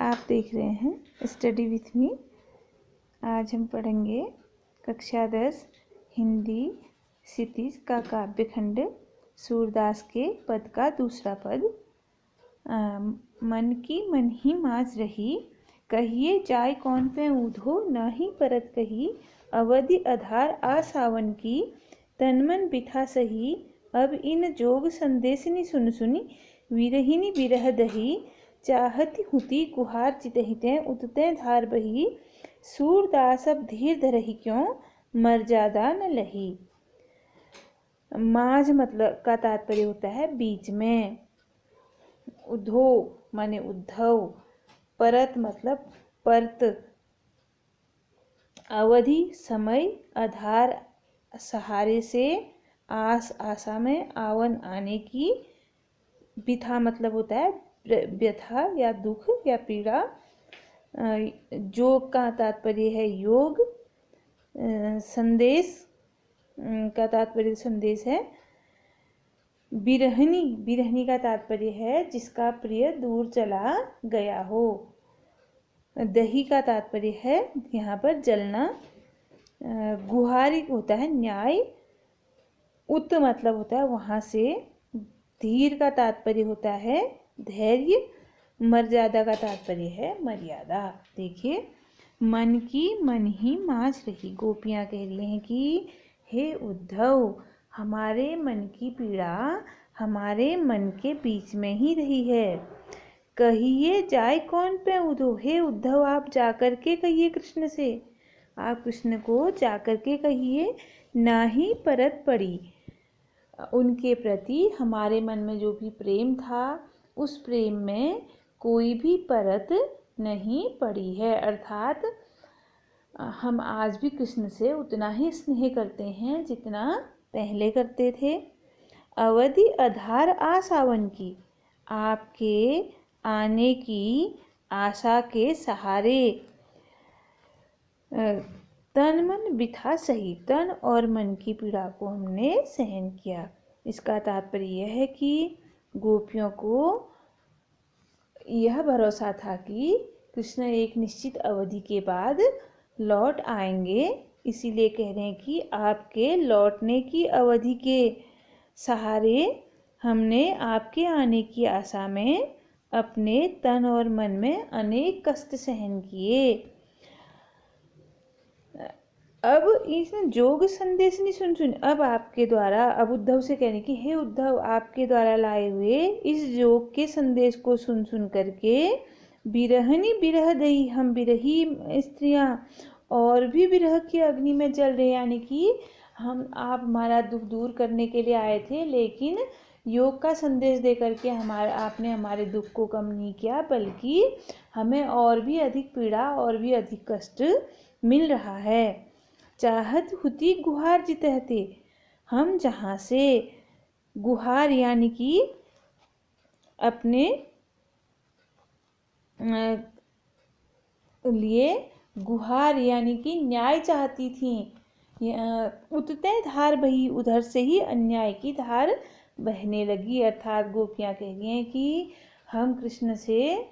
आप देख रहे हैं स्टडी विथ मी। आज हम पढ़ेंगे कक्षा 10 हिंदी क्षितिज का काव्यखंड सूरदास के पद का दूसरा पद। मन की मन ही माज रही, कहिए जाय कौन पे ऊधो, नाही परत कही, अवधि आधार आ सावन की, तन मन बिथा सही, अब इन जोग संदेश नि सुन सुनी, विरहिनी विरह दही, चाहती हुती गुहार चितहिते, उतते धार बही, सूरदास अब धीर धरही क्यों, मर्यादा न लही। माझ मतलब का तात्पर्य होता है बीच में, उद्धो माने उद्धव, परत मतलब परत, अवधि समय, आधार सहारे से, आस आशा में, आवन आने की, बिथा मतलब होता है व्यथा या दुख या पीड़ा, जोग का तात्पर्य है योग, संदेश का तात्पर्य संदेश है, बिरहनी बिरहनी का तात्पर्य है जिसका प्रिय दूर चला गया हो, दही का तात्पर्य है यहाँ पर जलना, गुहारी होता है न्याय, उत मतलब होता है वहाँ से, धीर का तात्पर्य होता है धैर्य, मर्यादा का तात्पर्य है मर्यादा। देखिए, मन की मन ही माज रही, गोपियाँ कह रही हैं कि हे उद्धव, हमारे मन की पीड़ा हमारे मन के बीच में ही रही है, कहिए जाए कौन पे उद्धव, हे उद्धव आप जाकर के कहिए कृष्ण से, आप कृष्ण को जाकर के कहिए, ना ही परत पड़ी, उनके प्रति हमारे मन में जो भी प्रेम था उस प्रेम में कोई भी परत नहीं पड़ी है, अर्थात हम आज भी कृष्ण से उतना ही स्नेह करते हैं जितना पहले करते थे। अवधि आधार आ सावन की, आपके आने की आशा के सहारे, तन मन बिथा सही, तन और मन की पीड़ा को हमने सहन किया। इसका तात्पर्य यह है कि गोपियों को यह भरोसा था कि कृष्ण एक निश्चित अवधि के बाद लौट आएंगे, इसीलिए कह रहे हैं कि आपके लौटने की अवधि के सहारे हमने आपके आने की आशा में अपने तन और मन में अनेक कष्ट सहन किए। अब इस जोग संदेश नहीं सुन सुन, अब आपके द्वारा, अब उद्धव से कहने की हे उद्धव आपके द्वारा लाए हुए इस जोग के संदेश को सुन सुन करके, बिरहनी विरह दही, हम विरही स्त्रियां और भी विरह की अग्नि में जल रहे, यानी कि आप हमारा दुख दूर करने के लिए आए थे, लेकिन योग का संदेश दे करके आपने हमारे दुख को कम नहीं किया, बल्कि हमें और भी अधिक पीड़ा और भी अधिक कष्ट मिल रहा है। चाहत हुती गुहार जितहते, हम जहाँ से गुहार यानी कि अपने लिए गुहार यानी कि न्याय चाहती थी, उतते धार बही, उधर से ही अन्याय की धार बहने लगी, अर्थात गोपियाँ कह रही हैं कि हम कृष्ण से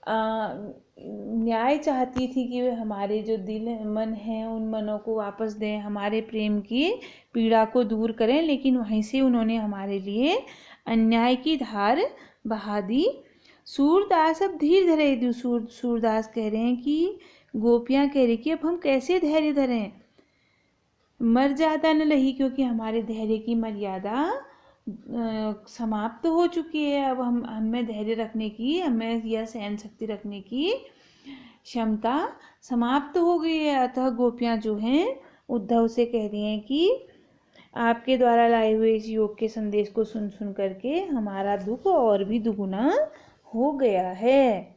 न्याय चाहती थी कि वे हमारे जो दिल मन हैं उन मनों को वापस दें, हमारे प्रेम की पीड़ा को दूर करें, लेकिन वहीं से उन्होंने हमारे लिए अन्याय की धार बहा दी। सूरदास अब धीर धरे, सूरदास कह रहे हैं कि गोपियाँ कह रही कि अब हम कैसे धैर्य धरें, मर्यादा न लही, क्योंकि हमारे धैर्य की मर्यादा समाप्त हो चुकी है, अब हमें धैर्य रखने की, हमें यह सहन शक्ति रखने की क्षमता समाप्त हो गई है। अतः गोपियाँ जो हैं उद्धव से कह रही हैं कि आपके द्वारा लाए हुए इस योग के संदेश को सुन सुन करके हमारा दुख और भी दुगुना हो गया है।